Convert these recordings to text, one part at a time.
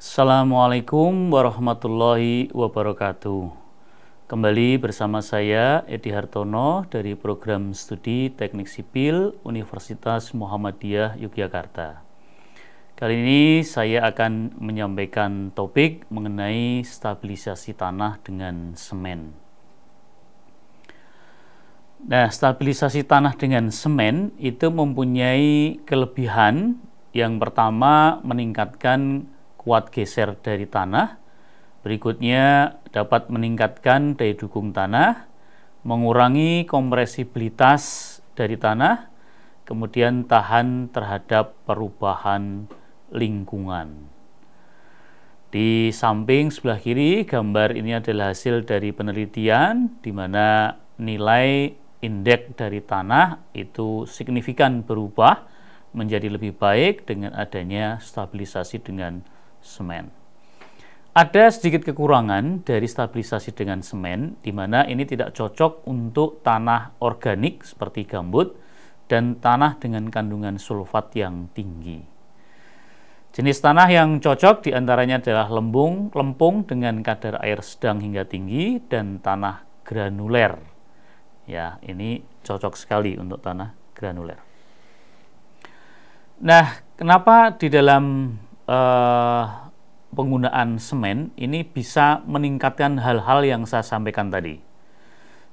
Assalamualaikum warahmatullahi wabarakatuh. Kembali bersama saya Edi Hartono dari Program Studi Teknik Sipil Universitas Muhammadiyah Yogyakarta. Kali ini saya akan menyampaikan topik mengenai stabilisasi tanah dengan semen. Nah, stabilisasi tanah dengan semen itu mempunyai kelebihan. Yang pertama, meningkatkan kuat geser dari tanah. Berikutnya, dapat meningkatkan daya dukung tanah, mengurangi kompresibilitas dari tanah, kemudian tahan terhadap perubahan lingkungan. Di samping sebelah kiri, gambar ini adalah hasil dari penelitian di mana nilai indeks dari tanah itu signifikan berubah menjadi lebih baik dengan adanya stabilisasi dengan semen. Ada sedikit kekurangan dari stabilisasi dengan semen, di mana ini tidak cocok untuk tanah organik seperti gambut dan tanah dengan kandungan sulfat yang tinggi. Jenis tanah yang cocok diantaranya adalah lempung dengan kadar air sedang hingga tinggi dan tanah granuler. Ya, ini cocok sekali untuk tanah granuler. Nah, kenapa di dalam penggunaan semen ini bisa meningkatkan hal-hal yang saya sampaikan tadi?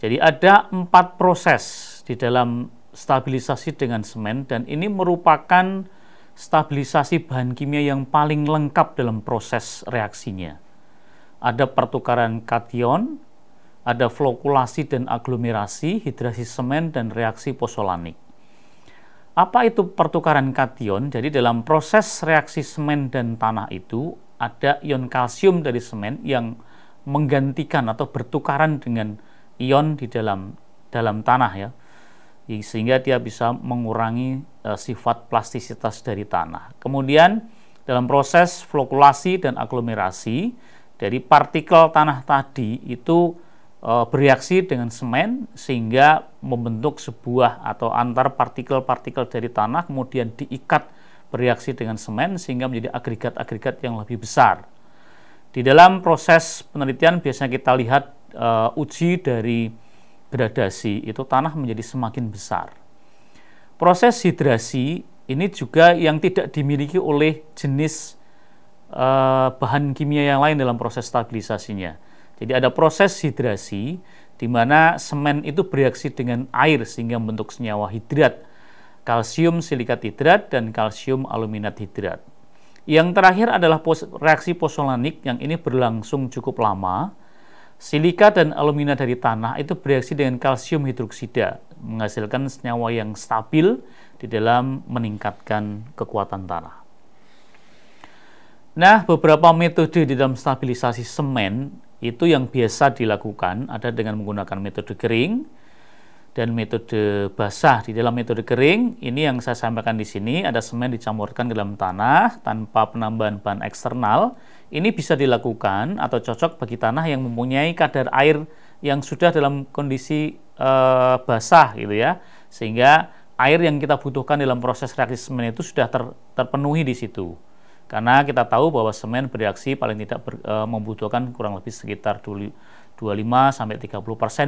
Jadi ada 4 proses di dalam stabilisasi dengan semen, dan ini merupakan stabilisasi bahan kimia yang paling lengkap dalam proses reaksinya. Ada pertukaran kation, ada flokulasi dan aglomerasi, hidrasi semen, dan reaksi pozolanik. Apa itu pertukaran kation? Jadi dalam proses reaksi semen dan tanah itu ada ion kalsium dari semen yang menggantikan atau bertukaran dengan ion di dalam tanah ya. Sehingga dia bisa mengurangi sifat plastisitas dari tanah. Kemudian dalam proses flokulasi dan aglomerasi dari partikel tanah tadi itu bereaksi dengan semen sehingga membentuk sebuah atau antar partikel-partikel dari tanah kemudian diikat bereaksi dengan semen sehingga menjadi agregat-agregat yang lebih besar. Di dalam proses penelitian biasanya kita lihat uji dari gradasi itu tanah menjadi semakin besar. Proses hidrasi ini juga yang tidak dimiliki oleh jenis bahan kimia yang lain dalam proses stabilisasinya. Jadi ada proses hidrasi di mana semen itu bereaksi dengan air sehingga membentuk senyawa hidrat, kalsium silikat hidrat dan kalsium aluminat hidrat. Yang terakhir adalah reaksi pozolanik yang ini berlangsung cukup lama. Silika dan alumina dari tanah itu bereaksi dengan kalsium hidroksida, menghasilkan senyawa yang stabil di dalam meningkatkan kekuatan tanah. Nah, beberapa metode di dalam stabilisasi semen itu yang biasa dilakukan ada dengan menggunakan metode kering dan metode basah. Di dalam metode kering, ini yang saya sampaikan di sini, ada semen dicampurkan ke dalam tanah tanpa penambahan bahan eksternal. Ini bisa dilakukan atau cocok bagi tanah yang mempunyai kadar air yang sudah dalam kondisi basah gitu ya. Sehingga air yang kita butuhkan dalam proses reaksi semen itu sudah terpenuhi di situ. Karena kita tahu bahwa semen bereaksi paling tidak membutuhkan kurang lebih sekitar 25-30%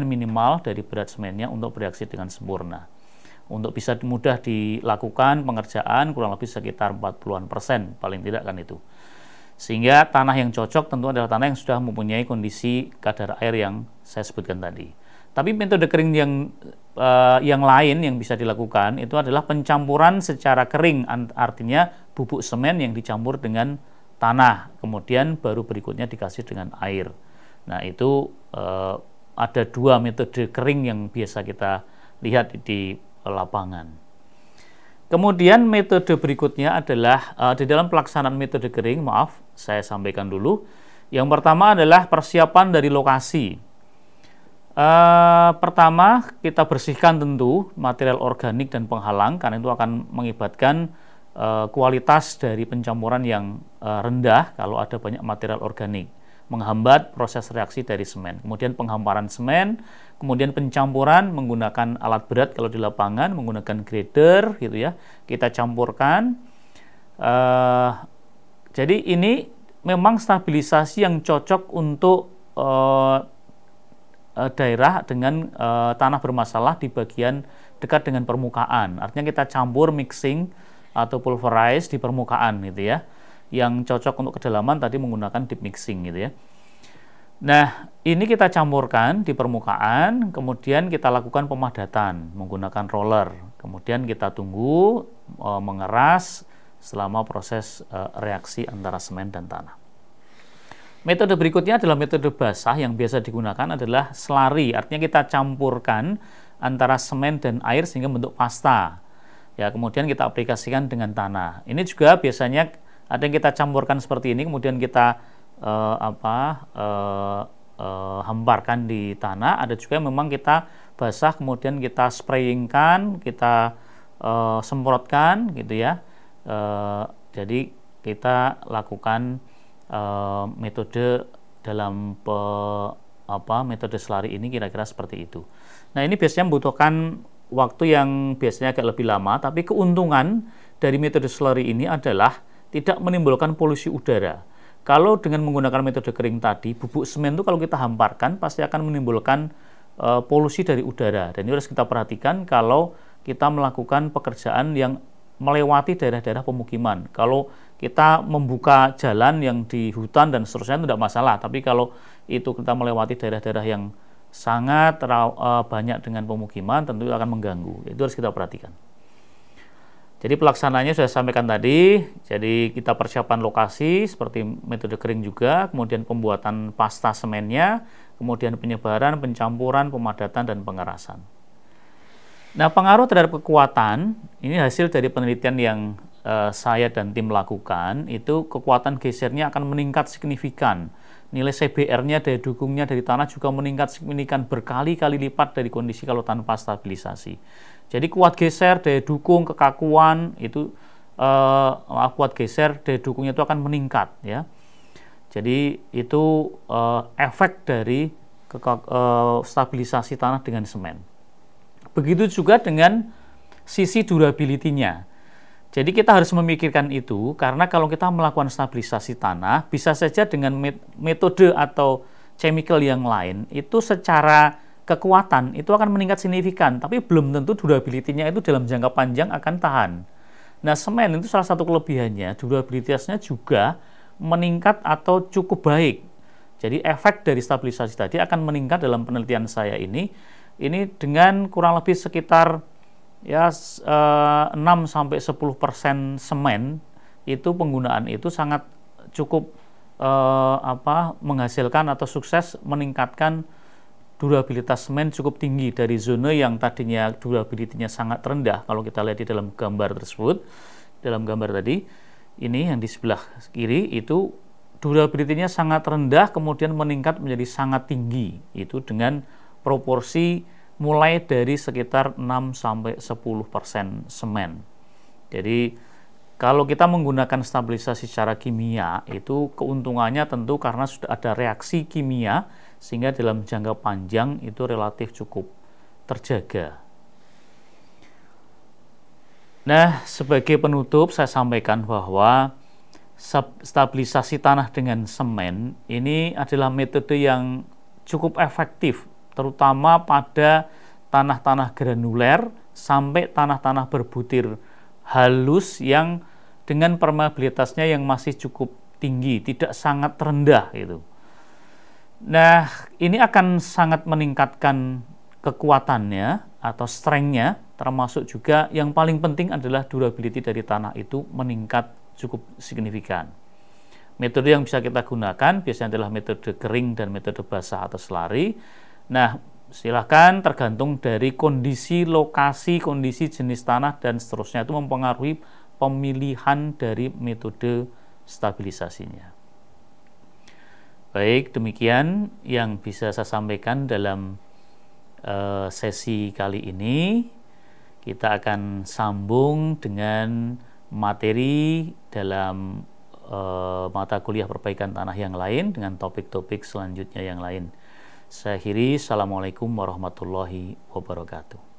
minimal dari berat semennya untuk bereaksi dengan sempurna. Untuk bisa mudah dilakukan pengerjaan kurang lebih sekitar 40% paling tidak kan itu. Sehingga tanah yang cocok tentu adalah tanah yang sudah mempunyai kondisi kadar air yang saya sebutkan tadi. Tapi metode kering yang lain yang bisa dilakukan itu adalah pencampuran secara kering, artinya bubuk semen yang dicampur dengan tanah, kemudian baru berikutnya dikasih dengan air. Nah, itu ada 2 metode kering yang biasa kita lihat di lapangan. Kemudian metode berikutnya adalah di dalam pelaksanaan metode kering, saya sampaikan dulu. Yang pertama adalah persiapan dari lokasi. Pertama, kita bersihkan tentu material organik dan penghalang karena itu akan mengakibatkan kualitas dari pencampuran yang rendah kalau ada banyak material organik, menghambat proses reaksi dari semen. Kemudian penghamparan semen, kemudian pencampuran menggunakan alat berat kalau di lapangan menggunakan grader gitu ya. Kita campurkan. Jadi ini memang stabilisasi yang cocok untuk daerah dengan tanah bermasalah di bagian dekat dengan permukaan. Artinya kita campur mixing atau pulverize di permukaan gitu ya. Yang cocok untuk kedalaman tadi menggunakan deep mixing gitu ya. Nah, ini kita campurkan di permukaan, kemudian kita lakukan pemadatan menggunakan roller. Kemudian kita tunggu mengeras selama proses reaksi antara semen dan tanah. Metode berikutnya adalah metode basah yang biasa digunakan adalah slurry. Artinya kita campurkan antara semen dan air sehingga bentuk pasta. Ya, kemudian kita aplikasikan dengan tanah. Ini juga biasanya ada yang kita campurkan seperti ini, kemudian kita hamparkan di tanah. Ada juga yang memang kita basah kemudian kita sprayingkan, kita semprotkan gitu ya. Jadi kita lakukan metode dalam metode slurry ini kira-kira seperti itu. Nah, ini biasanya membutuhkan waktu yang biasanya agak lebih lama, tapi keuntungan dari metode slurry ini adalah tidak menimbulkan polusi udara. Kalau dengan menggunakan metode kering tadi, bubuk semen itu kalau kita hamparkan pasti akan menimbulkan polusi dari udara. Dan ini harus kita perhatikan kalau kita melakukan pekerjaan yang melewati daerah-daerah pemukiman. Kalau kita membuka jalan yang di hutan dan seterusnya itu tidak masalah. Tapi kalau itu kita melewati daerah-daerah yang sangat banyak dengan pemukiman, tentu akan mengganggu. Itu harus kita perhatikan. Jadi pelaksanaannya sudah sampaikan tadi. Jadi kita persiapan lokasi seperti metode kering juga, kemudian pembuatan pasta semennya, kemudian penyebaran, pencampuran, pemadatan, dan pengerasan. Nah, pengaruh terhadap kekuatan, ini hasil dari penelitian yang saya dan tim lakukan, itu kekuatan gesernya akan meningkat signifikan. Nilai CBR-nya, daya dukungnya dari tanah juga meningkat signifikan berkali-kali lipat dari kondisi kalau tanpa stabilisasi. Jadi kuat geser, daya dukung, kekakuan itu kuat geser, daya dukungnya itu akan meningkat ya. Jadi itu efek dari stabilisasi tanah dengan semen. Begitu juga dengan sisi durability-nya. Jadi kita harus memikirkan itu karena kalau kita melakukan stabilisasi tanah bisa saja dengan metode atau chemical yang lain itu secara kekuatan itu akan meningkat signifikan, tapi belum tentu durability-nya itu dalam jangka panjang akan tahan. Nah, semen itu salah satu kelebihannya, durabilitasnya juga meningkat atau cukup baik. Jadi efek dari stabilisasi tadi akan meningkat dalam penelitian saya ini dengan kurang lebih sekitar ya 6-10% semen itu penggunaan itu sangat cukup menghasilkan atau sukses meningkatkan durabilitas semen cukup tinggi dari zona yang tadinya durability-nya sangat rendah. Kalau kita lihat di dalam gambar tersebut, dalam gambar tadi ini yang di sebelah kiri itu durability-nya sangat rendah kemudian meningkat menjadi sangat tinggi, itu dengan proporsi mulai dari sekitar 6-10% semen. Jadi kalau kita menggunakan stabilisasi secara kimia itu keuntungannya tentu karena sudah ada reaksi kimia sehingga dalam jangka panjang itu relatif cukup terjaga. Nah, sebagai penutup saya sampaikan bahwa stabilisasi tanah dengan semen ini adalah metode yang cukup efektif terutama pada tanah-tanah granuler sampai tanah-tanah berbutir halus yang dengan permeabilitasnya yang masih cukup tinggi, tidak sangat rendah gitu. Nah, ini akan sangat meningkatkan kekuatannya atau strength-nya, termasuk juga yang paling penting adalah durability dari tanah itu meningkat cukup signifikan. Metode yang bisa kita gunakan biasanya adalah metode kering dan metode basah atau slurry. Nah, silakan tergantung dari kondisi lokasi, kondisi jenis tanah dan seterusnya itu mempengaruhi pemilihan dari metode stabilisasinya. Baik, demikian yang bisa saya sampaikan dalam sesi kali ini. Kita akan sambung dengan materi dalam mata kuliah perbaikan tanah yang lain dengan topik-topik selanjutnya yang lain. Saya akhiri, Assalamualaikum warahmatullahi wabarakatuh.